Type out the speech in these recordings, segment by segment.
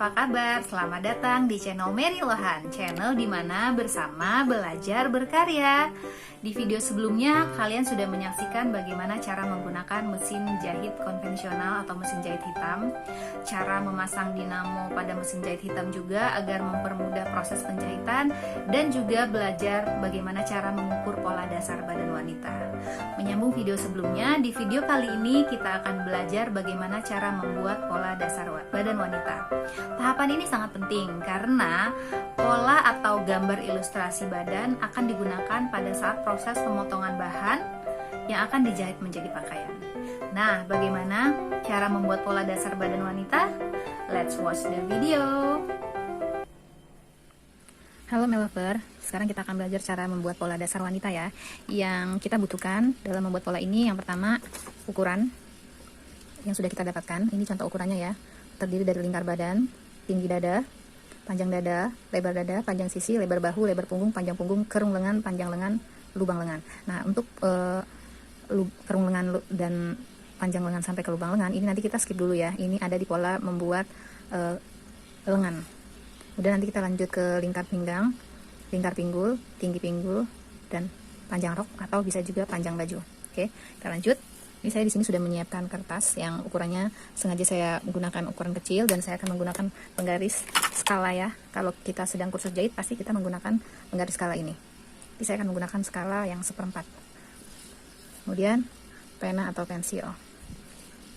apa kabar? Selamat datang di channel Mary Lohan, channel dimana bersama belajar berkarya. Di video sebelumnya, kalian sudah menyaksikan bagaimana cara menggunakan mesin jahit konvensional atau mesin jahit hitam, cara memasang dinamo pada mesin jahit hitam juga agar mempermudah proses penjahitan, dan juga belajar bagaimana cara mengukur pola dasar badan wanita. Menyambung video sebelumnya, di video kali ini kita akan belajar bagaimana cara membuat pola dasar badan wanita. Tahapan ini sangat penting karena pola atau gambar ilustrasi badan akan digunakan pada saat proses pemotongan bahan yang akan dijahit menjadi pakaian. Nah, bagaimana cara membuat pola dasar badan wanita? Let's watch the video. Halo Melover, sekarang kita akan belajar cara membuat pola dasar wanita ya. Yang kita butuhkan dalam membuat pola ini, yang pertama ukuran yang sudah kita dapatkan. Ini contoh ukurannya ya. Terdiri dari lingkar badan, tinggi dada, panjang dada, lebar dada, panjang sisi, lebar bahu, lebar punggung, panjang punggung, kerung lengan, panjang lengan, lubang lengan. Nah, untuk kerung lengan dan panjang lengan sampai ke lubang lengan, ini nanti kita skip dulu ya. Ini ada di pola membuat lengan. Kemudian nanti kita lanjut ke lingkar pinggang, lingkar pinggul, tinggi pinggul, dan panjang rok atau bisa juga panjang baju. Oke, kita lanjut. Ini saya di sini sudah menyiapkan kertas yang ukurannya sengaja saya gunakan ukuran kecil dan saya akan menggunakan penggaris skala ya. Kalau kita sedang kursus jahit pasti kita menggunakan penggaris skala ini. Jadi saya akan menggunakan skala yang 1/4. Kemudian pena atau pensil.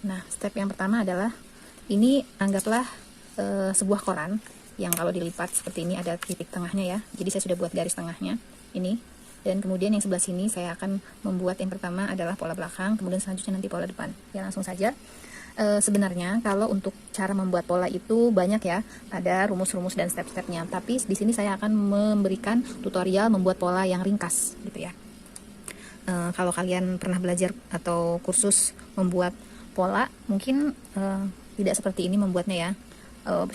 Nah, step yang pertama adalah ini anggaplah sebuah koran yang kalau dilipat seperti ini ada titik tengahnya ya. Jadi saya sudah buat garis tengahnya ini. Dan kemudian yang sebelah sini saya akan membuat yang pertama adalah pola belakang, kemudian selanjutnya nanti pola depan. Ya, langsung saja. Sebenarnya kalau untuk cara membuat pola itu banyak ya, ada rumus-rumus dan step-stepnya. Tapi di sini saya akan memberikan tutorial membuat pola yang ringkas, gitu ya. Kalau kalian pernah belajar atau kursus membuat pola, mungkin tidak seperti ini membuatnya ya.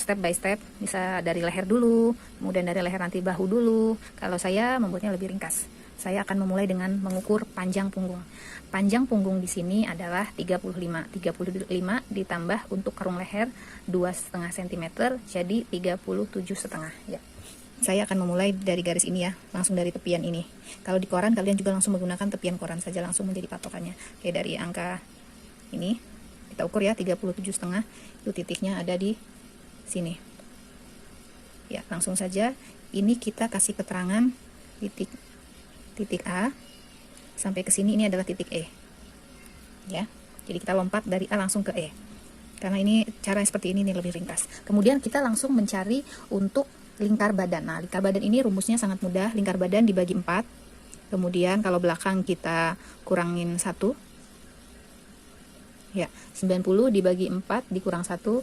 Step by step, bisa dari leher dulu, kemudian dari leher nanti bahu dulu. Kalau saya membuatnya lebih ringkas. Saya akan memulai dengan mengukur panjang punggung. Panjang punggung di sini adalah 35. 35 ditambah untuk kerung leher 2,5 cm, jadi 37,5 ya. Saya akan memulai dari garis ini ya, langsung dari tepian ini. Kalau di koran kalian juga langsung menggunakan tepian koran saja, langsung menjadi patokannya. Oke, dari angka ini kita ukur ya, 37,5. Itu titiknya ada di sini. Ya, langsung saja. Ini kita kasih keterangan titik A sampai ke sini, ini adalah titik E. Ya. Jadi kita lompat dari A langsung ke E. Karena ini cara seperti ini nih lebih ringkas. Kemudian kita langsung mencari untuk lingkar badan. Nah, lingkar badan ini rumusnya sangat mudah. Lingkar badan dibagi 4. Kemudian kalau belakang kita kurangin 1. Ya, 90 dibagi 4 dikurang 1,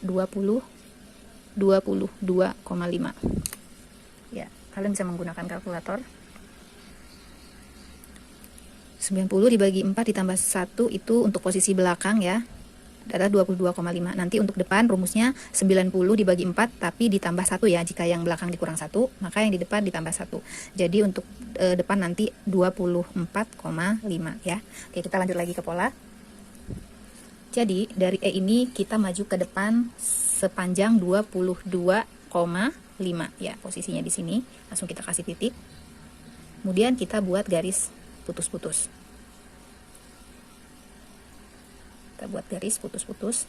22,5. Ya, kalian bisa menggunakan kalkulator. 90 dibagi 4 ditambah 1 itu untuk posisi belakang ya, adalah 22,5. Nanti untuk depan rumusnya 90 dibagi 4 tapi ditambah 1 ya. Jika yang belakang dikurang 1, maka yang di depan ditambah 1. Jadi untuk depan nanti 24,5 ya. Oke, kita lanjut lagi ke pola. Jadi dari E ini kita maju ke depan sepanjang 22,5 ya, posisinya di sini. Langsung kita kasih titik. Kemudian kita buat garis putus-putus. Kita buat garis putus-putus.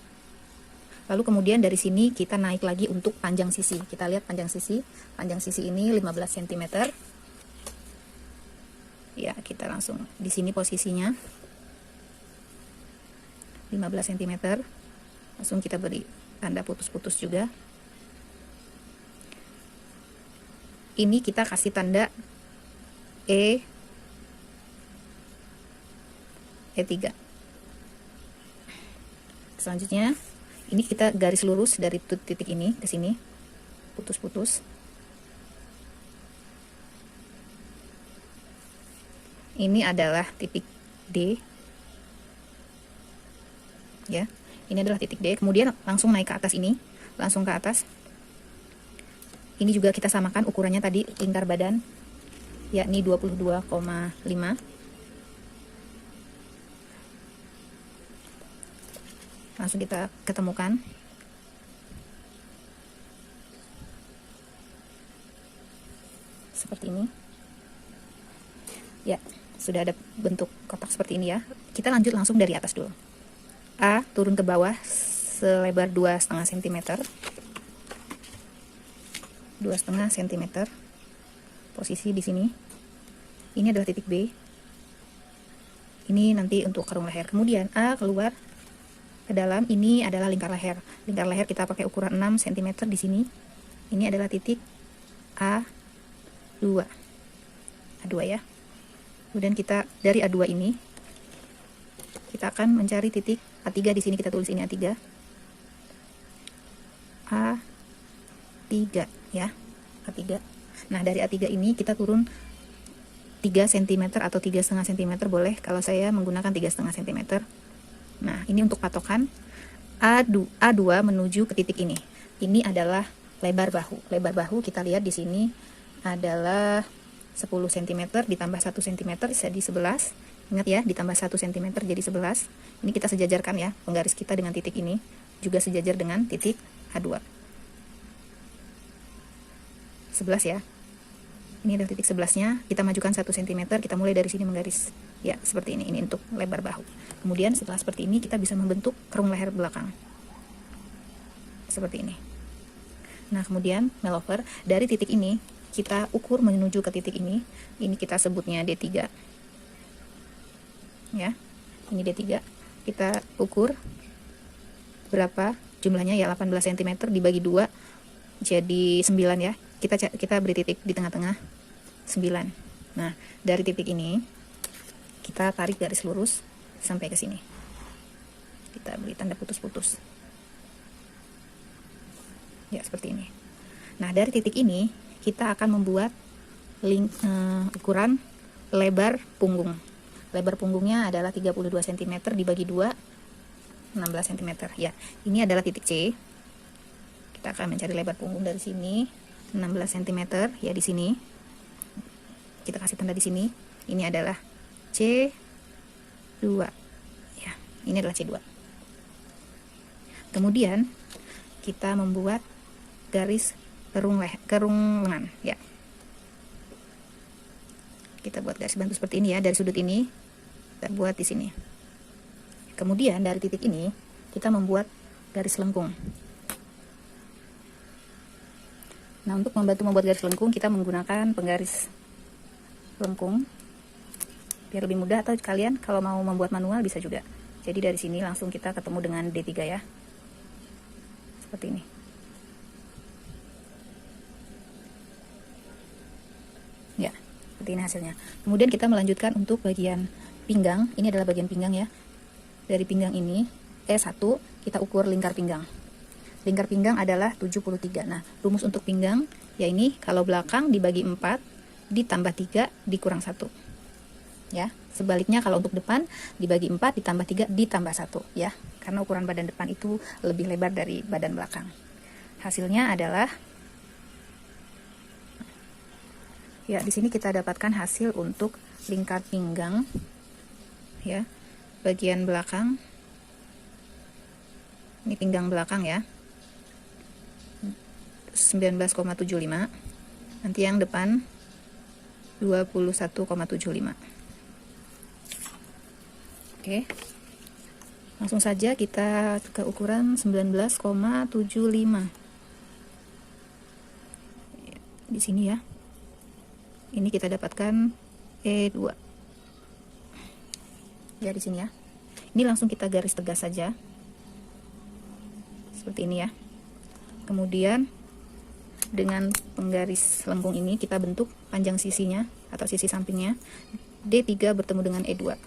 Lalu kemudian dari sini kita naik lagi untuk panjang sisi. Kita lihat panjang sisi. Panjang sisi ini 15 cm. Ya, kita langsung di sini posisinya 15 cm. Langsung kita beri tanda putus-putus juga. Ini kita kasih tanda E3. Selanjutnya ini kita garis lurus dari titik ini ke sini, putus-putus. Ini adalah titik D ya. Ini adalah titik D. Kemudian langsung naik ke atas ini, langsung ke atas. Ini juga kita samakan ukurannya tadi lingkar badan, yakni 22,5. Langsung kita ketemukan. seperti ini. Ya, sudah ada bentuk kotak seperti ini ya. Kita lanjut langsung dari atas dulu. A turun ke bawah selebar 2,5 cm. 2,5 cm. Posisi di sini. Ini adalah titik B. Ini nanti untuk kerung leher. Kemudian A keluar ke dalam, ini adalah lingkar leher. Lingkar leher kita pakai ukuran 6 cm di sini. Ini adalah titik A2. A2 ya. Kemudian kita dari A2 ini kita akan mencari titik A3 di sini, kita tulis ini A3. A3 ya. A3. Nah, dari A3 ini kita turun 3 cm atau 3,5 cm boleh. Kalau saya menggunakan 3,5 cm. Nah, ini untuk patokan A2 menuju ke titik ini. Ini adalah lebar bahu. Lebar bahu kita lihat di sini adalah 10 cm ditambah 1 cm jadi 11. Ingat ya, ditambah 1 cm jadi 11. Ini kita sejajarkan ya, penggaris kita dengan titik ini juga sejajar dengan titik A2. 11 ya. Ini adalah titik 11-nya, kita majukan 1 cm, kita mulai dari sini menggaris. Ya, seperti ini. Ini untuk lebar bahu. Kemudian setelah seperti ini kita bisa membentuk kerung leher belakang. Seperti ini. Nah, kemudian mellover dari titik ini kita ukur menuju ke titik ini. Ini kita sebutnya D3. Ya. Ini D3. Kita ukur berapa jumlahnya ya, 18 cm dibagi 2 jadi 9 ya. Kita beri titik di tengah-tengah 9. Nah, dari titik ini kita tarik garis lurus sampai ke sini. Kita beri tanda putus-putus. Ya, seperti ini. Nah, dari titik ini kita akan membuat ukuran lebar punggung. Lebar punggungnya adalah 32 cm dibagi 2 16 cm. Ya, ini adalah titik C. Kita akan mencari lebar punggung dari sini 16 cm ya, di sini. Kita kasih tanda di sini. Ini adalah C2. Ya, ini adalah C2. Kemudian kita membuat garis kerung lengan ya. Kita buat garis bantu seperti ini ya, dari sudut ini kita buat di sini. Kemudian dari titik ini kita membuat garis lengkung. Nah, untuk membantu membuat garis lengkung kita menggunakan penggaris lengkung biar lebih mudah, atau kalian kalau mau membuat manual bisa juga. Jadi dari sini langsung kita ketemu dengan D3 ya. Seperti ini. Ya, seperti ini hasilnya. Kemudian kita melanjutkan untuk bagian pinggang. Ini adalah bagian pinggang ya. Dari pinggang ini E1 kita ukur lingkar pinggang. Lingkar pinggang adalah 73. Nah, rumus untuk pinggang ya ini, kalau belakang dibagi 4 ditambah 3 dikurang 1. Ya, sebaliknya kalau untuk depan dibagi 4 ditambah 3 ditambah 1 ya. Karena ukuran badan depan itu lebih lebar dari badan belakang. Hasilnya adalah ya, di sini kita dapatkan hasil untuk lingkar pinggang ya. Bagian belakang. Ini pinggang belakang ya. 19,75. Nanti yang depan 21,75. Oke. Langsung saja kita ke ukuran 19,75. Di sini ya. Ini kita dapatkan E2. Ya, di sini ya. Ini langsung kita garis tegas saja. Seperti ini ya. Kemudian dengan penggaris lengkung ini kita bentuk panjang sisinya atau sisi sampingnya. D3 bertemu dengan E2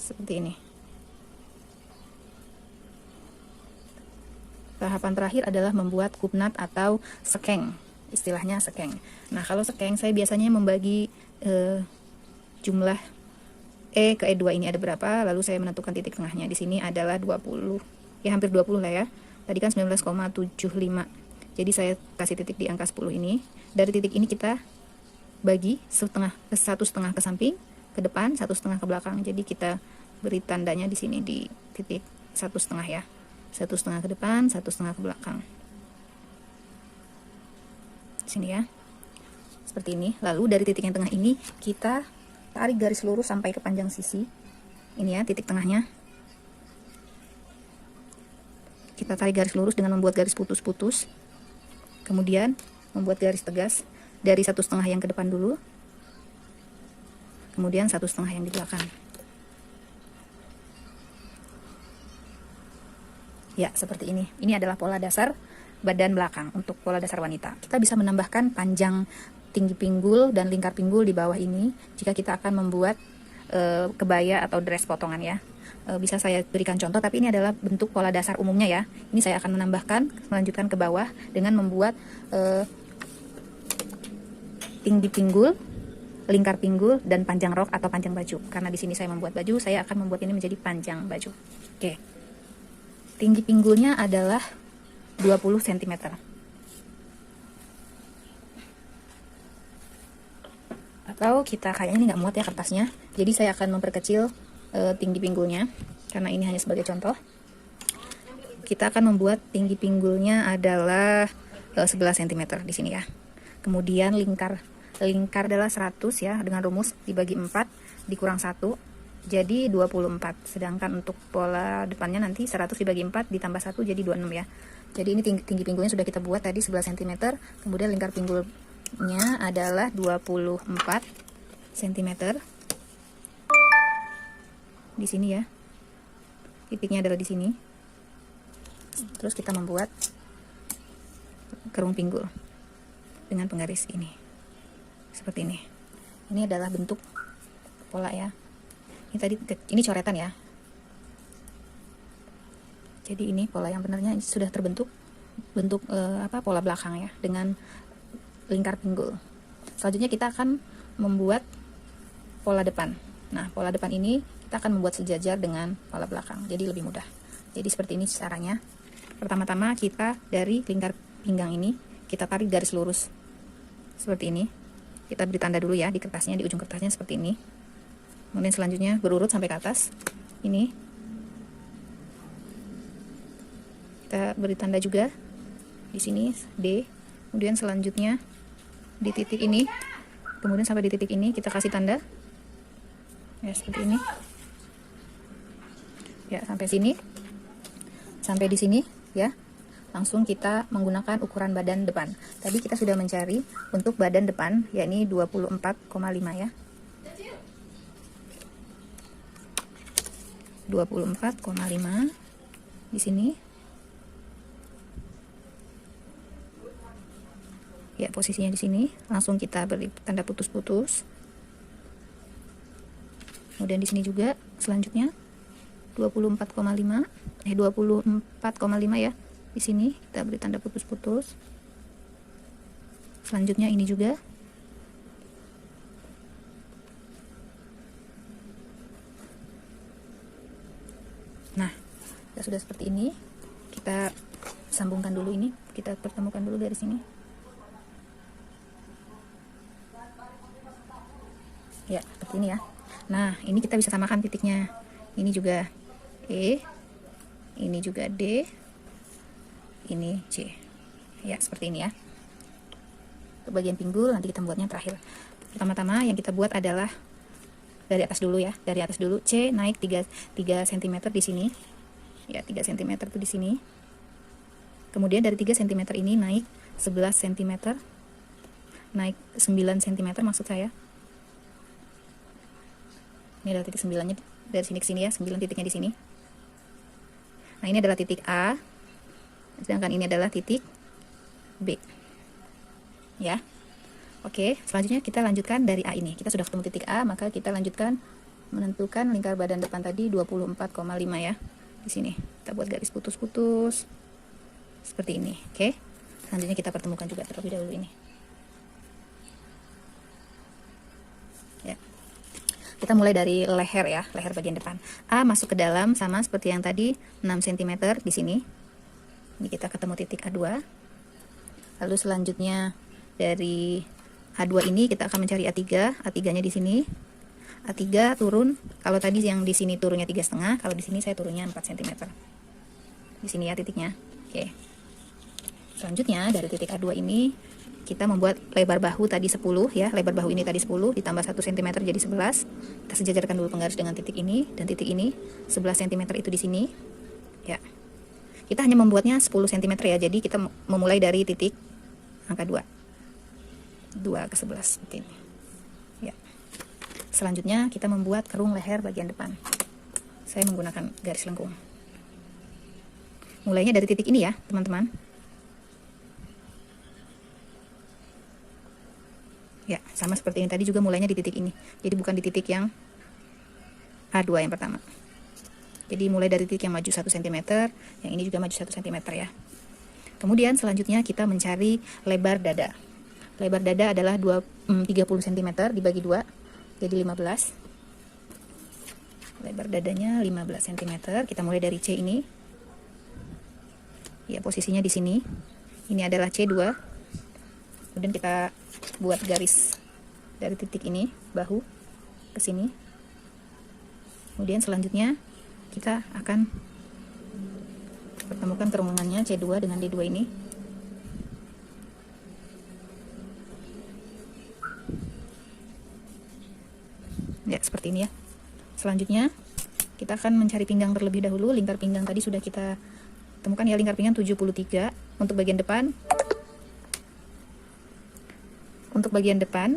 seperti ini. Tahapan terakhir adalah membuat kupnat atau sekeng, istilahnya sekeng. Nah, kalau sekeng saya biasanya membagi jumlah E ke E2 ini ada berapa, lalu saya menentukan titik tengahnya. Di sini adalah 20, ya hampir 20 lah ya. Tadi kan 19,75. Jadi saya kasih titik di angka 10 ini. Dari titik ini kita bagi satu setengah ke samping, ke depan, 1,5 ke belakang. Jadi kita beri tandanya di sini di titik 1,5 ya. 1,5 ke depan, 1,5 ke belakang. Di sini ya. seperti ini. Lalu dari titik yang tengah ini kita tarik garis lurus sampai ke panjang sisi. Ini ya titik tengahnya. Kita tarik garis lurus dengan membuat garis putus-putus. Kemudian membuat garis tegas dari 1,5 yang ke depan dulu. Kemudian 1,5 yang di belakang. Ya, seperti ini. Ini adalah pola dasar badan belakang untuk pola dasar wanita. Kita bisa menambahkan panjang tinggi pinggul dan lingkar pinggul di bawah ini jika kita akan membuat kebaya atau dress potongan ya. Bisa saya berikan contoh, tapi ini adalah bentuk pola dasar umumnya ya. Ini saya akan menambahkan, melanjutkan ke bawah dengan membuat tinggi pinggul, lingkar pinggul, dan panjang rok atau panjang baju. Karena di sini saya membuat baju, saya akan membuat ini menjadi panjang baju. Oke. Tinggi pinggulnya adalah 20 cm. Atau kita kayaknya ini nggak muat ya kertasnya, jadi saya akan memperkecil tinggi pinggulnya karena ini hanya sebagai contoh. Kita akan membuat tinggi pinggulnya adalah 11 cm di sini ya. Kemudian lingkar adalah 100 ya, dengan rumus dibagi 4 dikurang 1 jadi 24. Sedangkan untuk pola depannya nanti 100 dibagi 4 ditambah 1 jadi 26 ya. Jadi ini tinggi pinggulnya sudah kita buat tadi 11 cm. Kemudian lingkar pinggulnya adalah 24 cm. Di sini ya. Titiknya adalah di sini. Terus kita membuat kerung pinggul dengan penggaris ini. Seperti ini. Ini adalah bentuk pola ya. Ini coretan ya. Jadi ini pola yang benarnya sudah terbentuk bentuk pola belakang ya dengan lingkar pinggul. Selanjutnya kita akan membuat pola depan. Nah, pola depan ini kita akan membuat sejajar dengan pola belakang. Jadi lebih mudah. Jadi seperti ini caranya. Pertama-tama kita dari lingkar pinggang ini kita tarik garis lurus. Seperti ini. Kita beri tanda dulu ya di kertasnya, di ujung kertasnya seperti ini. Kemudian selanjutnya berurut sampai ke atas. Ini kita beri tanda juga di sini D. Kemudian selanjutnya di titik ini, kemudian sampai di titik ini kita kasih tanda ya seperti ini ya, sampai sini, sampai di sini ya. Langsung kita menggunakan ukuran badan depan. Tadi kita sudah mencari untuk badan depan yakni 24,5 ya. 24,5 di sini. Ya, posisinya di sini. Langsung kita beri tanda putus-putus. Kemudian di sini juga selanjutnya 24,5 ya. Di sini kita beri tanda putus-putus. Selanjutnya ini juga. Nah, sudah seperti ini. Kita sambungkan dulu ini, kita pertemukan dulu dari sini. Ya, seperti ini ya. Nah, ini kita bisa samakan titiknya. Ini juga E, ini juga D, ini C. Ya, seperti ini ya. Untuk bagian pinggul nanti kita buatnya terakhir. Pertama-tama yang kita buat adalah dari atas dulu ya. Dari atas dulu C naik 3 cm di sini. Ya, 3 cm tuh di sini. Kemudian dari 3 cm ini naik 11 cm. Naik 9 cm maksud saya. Ini adalah titik 9-nya dari sini ke sini ya, 9 titiknya di sini. Nah, ini adalah titik A. Sedangkan ini adalah titik B. Ya. Oke, selanjutnya kita lanjutkan dari A ini. Kita sudah ketemu titik A, maka kita lanjutkan menentukan lingkar badan depan tadi 24,5 ya. Di sini kita buat garis putus-putus seperti ini. Oke. Selanjutnya kita pertemukan juga terlebih dahulu ini. Ya. Kita mulai dari leher ya, leher bagian depan. A masuk ke dalam sama seperti yang tadi 6 cm di sini. Ini kita ketemu titik A2. Lalu selanjutnya dari A2 ini kita akan mencari A3. A3-nya di sini. A3 turun. Kalau tadi yang di sini turunnya 3,5, kalau di sini saya turunnya 4 cm. Di sini ya titiknya. Oke. Selanjutnya dari titik A2 ini kita membuat lebar bahu tadi 10 ya. Lebar bahu ini tadi 10 ditambah 1 cm jadi 11. Kita sejajarkan dulu penggaris dengan titik ini dan titik ini. 11 cm itu di sini. Ya. Kita hanya membuatnya 10 cm ya. Jadi kita memulai dari titik angka 2. 2 ke 11 seperti ini. Ya. Selanjutnya kita membuat kerung leher bagian depan. Saya menggunakan garis lengkung. Mulainya dari titik ini ya, teman-teman. Ya, sama seperti ini tadi juga mulainya di titik ini. Jadi bukan di titik yang A2 yang pertama. Jadi mulai dari titik yang maju 1 cm, yang ini juga maju 1 cm ya. Kemudian selanjutnya kita mencari lebar dada. Lebar dada adalah 30 cm dibagi 2, jadi 15. Lebar dadanya 15 cm. Kita mulai dari C ini. Ya, posisinya di sini. Ini adalah C2. Kemudian kita buat garis dari titik ini, bahu ke sini. Kemudian selanjutnya kita akan pertemukan kerongkongannya C2 dengan D2 ini. Ya, seperti ini ya. Selanjutnya kita akan mencari pinggang terlebih dahulu. Lingkar pinggang tadi sudah kita temukan ya, lingkar pinggang 73 untuk bagian depan. Untuk bagian depan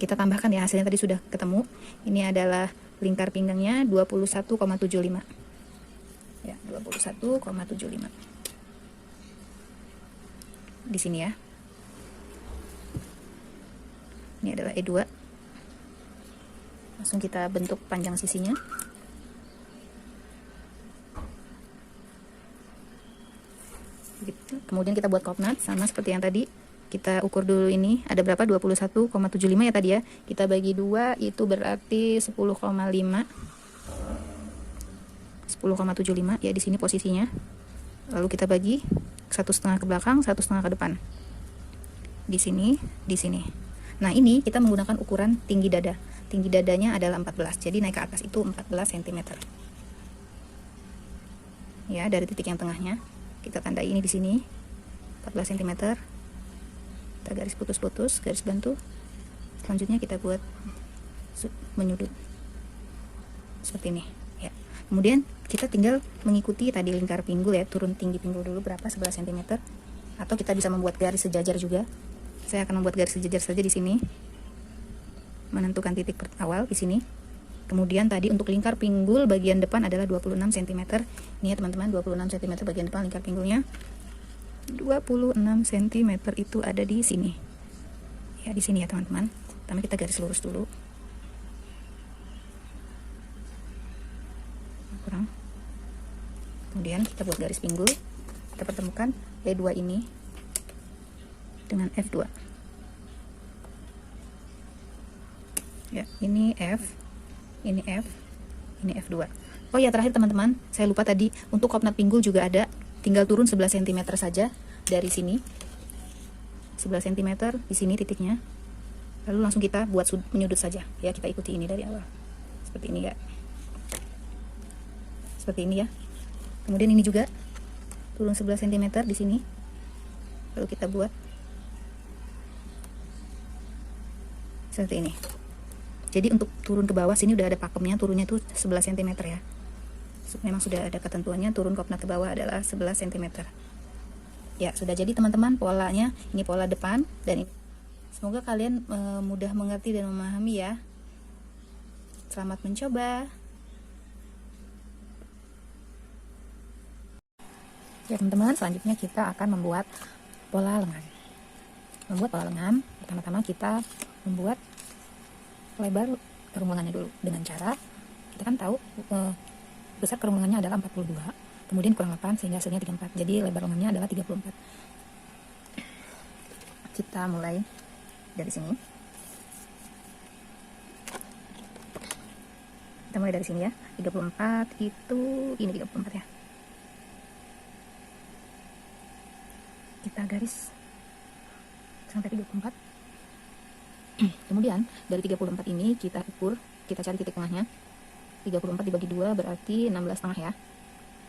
kita tambahkan ya, hasilnya tadi sudah ketemu. Ini adalah lingkar pinggangnya 21,75. Ya, 21,75. Di sini ya. Ini adalah E2. Langsung kita bentuk panjang sisinya. Gitu. Kemudian kita buat kopnat sama seperti yang tadi. Kita ukur dulu ini ada berapa, 21,75 ya tadi ya. Kita bagi 2 itu berarti 10,5. 10,75 ya, di sini posisinya. Lalu kita bagi 1,5 ke belakang, 1,5 ke depan. Di sini, di sini. Nah, ini kita menggunakan ukuran tinggi dada. Tinggi dadanya adalah 14. Jadi naik ke atas itu 14 cm. Ya, dari titik yang tengahnya kita tandai ini di sini 14 cm. Kita garis putus-putus, garis bantu. Selanjutnya kita buat menyudut seperti ini ya. Kemudian kita tinggal mengikuti tadi lingkar pinggul ya, turun tinggi pinggul dulu berapa, 11 cm. Atau kita bisa membuat garis sejajar juga. Saya akan membuat garis sejajar saja di sini, menentukan titik awal di sini. Kemudian tadi untuk lingkar pinggul bagian depan adalah 26 cm. Ini ya teman-teman, 26 cm bagian depan lingkar pinggulnya. 26 cm itu ada di sini. Ya, di sini ya teman-teman. Pertama kita garis lurus dulu. Kurang. Kemudian kita buat garis pinggul. Kita pertemukan E2 ini dengan F2. Ya, ini F, ini F, ini F2. Oh ya, terakhir teman-teman, saya lupa tadi untuk kopnat pinggul juga ada. Tinggal turun 11 cm saja dari sini. 11 cm di sini titiknya. Lalu langsung kita buat menyudut saja. Ya, kita ikuti ini dari awal. Seperti ini ya. Seperti ini ya. Kemudian ini juga turun 11 cm di sini. Lalu kita buat seperti ini. Jadi untuk turun ke bawah sini udah ada pakemnya, turunnya tuh 11 cm ya. Memang sudah ada ketentuannya, turun kopnat ke bawah adalah 11 cm. Ya, sudah jadi teman-teman polanya. Ini pola depan dan ini. Semoga kalian mudah mengerti dan memahami ya. Selamat mencoba. Ya teman-teman, selanjutnya kita akan membuat pola lengan. Membuat pola lengan, pertama-tama kita membuat lebar kerongkongannya dulu dengan cara kita kan tahu besar kerongkongannya adalah 42, kemudian kurang 8 sehingga hasilnya 34. Jadi lebar lengannya adalah 34. Kita mulai dari sini. Kita mulai dari sini ya. 34 itu ini 34 ya. Kita garis sampai 34. Kemudian dari 34 ini kita ukur, kita cari titik tengahnya. 34 dibagi 2 berarti 16,5 ya.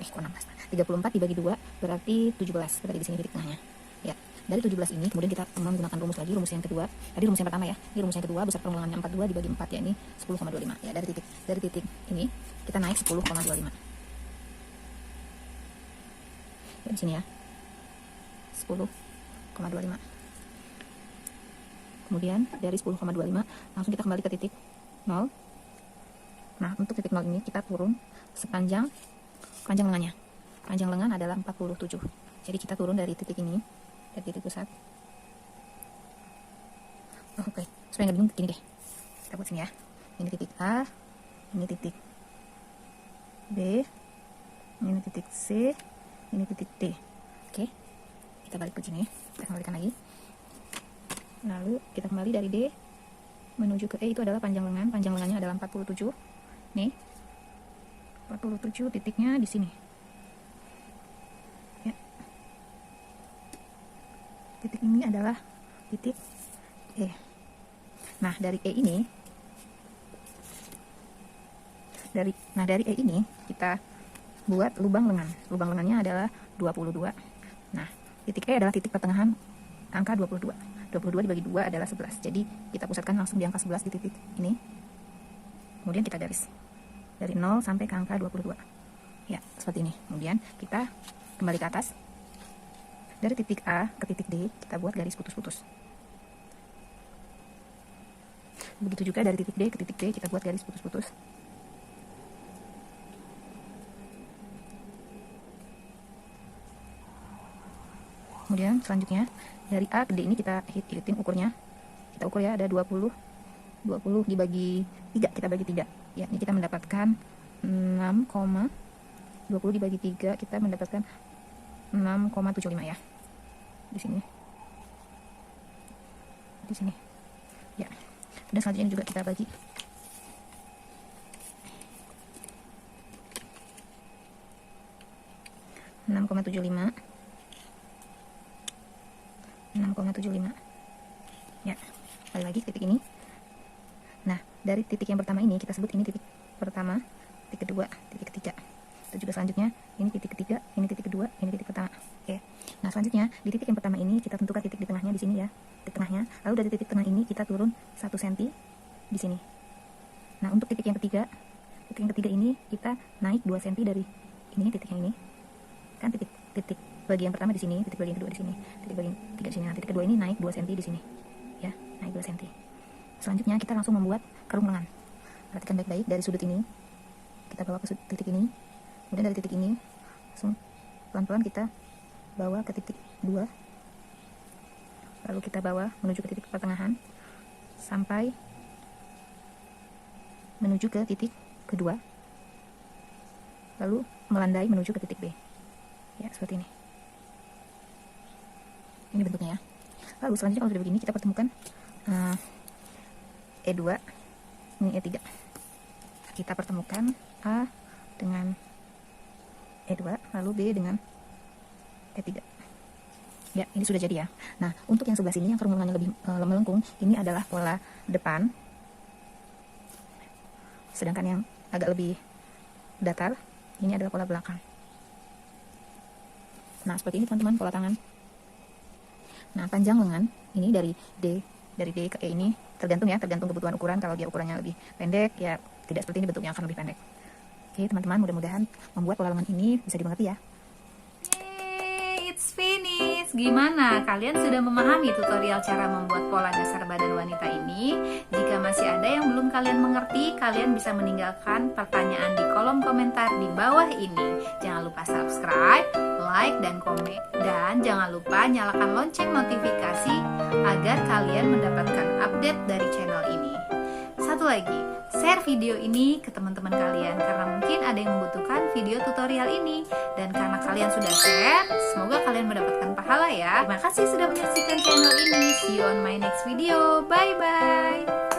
Kok 16? 34 dibagi 2 berarti 17. Berarti di sini titik tengahnya. Ya. dari 17 ini kemudian kita menggunakan rumus lagi, rumus yang kedua. Tadi rumus yang pertama ya, ini rumus yang kedua, besar permulangannya 42 dibagi 4, ya ini 10,25 ya. Dari titik ini kita naik 10,25 ya, di sini ya 10,25. Kemudian dari 10,25 langsung kita kembali ke titik 0. Nah, untuk titik 0 ini kita turun sepanjang lengannya. Panjang lengan adalah 47. Jadi kita turun dari titik ini, dari titik pusat. Oke, supaya nggak bingung, gini deh. Kita buat sini ya. Ini titik A, ini titik B, ini titik C, ini titik D. Oke, kita balik ke sini. Kita kembalikan lagi. Lalu kita kembali dari D menuju ke E, itu adalah panjang lengan. Panjang lengannya adalah 47. Nih, 47 titiknya di sini. Ya. Titik ini adalah titik E. Nah, dari E ini dari E ini kita buat lubang lengan. Lubang lengannya adalah 22. Nah, titik E adalah titik pertengahan angka 22. 22 dibagi 2 adalah 11. Jadi kita pusatkan langsung di angka 11 di titik ini. Kemudian kita garis dari 0 sampai ke angka 22. Ya, seperti ini. Kemudian kita kembali ke atas. Dari titik A ke titik D kita buat garis putus-putus. Begitu juga dari titik D ke titik D kita buat garis putus-putus. Kemudian selanjutnya dari A ke D ini kita hitung ukurnya. Kita ukur ya, ada 20 dibagi 3, kita bagi 3. Ya, ini kita mendapatkan 20 dibagi 3 kita mendapatkan 6,75 ya. Di sini. Ya. Dan selanjutnya juga kita bagi 6,75. Ya, balik lagi ke titik ini. Nah, dari titik yang pertama ini kita sebut ini titik pertama, titik kedua, titik ketiga. Dan juga selanjutnya ini titik ketiga, ini titik kedua, ini titik pertama. Oke. Nah, selanjutnya di titik yang pertama ini kita tentukan titik di tengahnya di sini ya, titik tengahnya. Lalu dari titik tengah ini kita turun 1 cm di sini. Nah, untuk titik yang ketiga ini kita naik 2 cm dari ini, titik yang ini. Kan titik bagian pertama di sini, titik bagian kedua di sini, titik bagian ketiga di sini. Nah, titik kedua ini naik 2 cm di sini. Ya, naik 2 cm. Selanjutnya kita langsung membuat kerung lengan. Perhatikan baik-baik, dari sudut ini kita bawa ke titik ini. Kemudian dari titik ini langsung pelan-pelan kita bawa ke titik 2. Lalu kita bawa menuju ke titik pertengahan sampai menuju ke titik kedua. Lalu melandai menuju ke titik B. Ya, seperti ini. Ini bentuknya ya. Lalu selanjutnya kalau sudah begini kita pertemukan E2, ini E3. Kita pertemukan A dengan E2, lalu B dengan E3. Ya, ini sudah jadi ya. Nah, untuk yang sebelah sini yang kerung lengannya lebih melengkung, ini adalah pola depan. Sedangkan yang agak lebih datar, ini adalah pola belakang. Nah, seperti ini teman-teman pola tangan. Nah, panjang lengan ini dari D ke E ini tergantung kebutuhan ukuran. Kalau dia ukurannya lebih pendek, ya tidak seperti ini, bentuknya akan lebih pendek. Oke, teman-teman, mudah-mudahan membuat pola lengan ini bisa dimengerti ya. Yeay, it's finished. Gimana? Kalian sudah memahami tutorial cara membuat pola dasar badan wanita ini? Jika masih ada yang belum kalian mengerti, kalian bisa meninggalkan pertanyaan di kolom komentar di bawah ini. Jangan lupa subscribe, like, dan komen. Dan jangan lupa nyalakan lonceng notifikasi agar kalian mendapatkan update dari channel ini. Satu lagi, share video ini ke teman-teman kalian karena mungkin ada yang membutuhkan video tutorial ini. Dan karena kalian sudah share, semoga kalian mendapatkan pahala ya. Terima kasih sudah menyaksikan channel ini. See you on my next video. Bye-bye.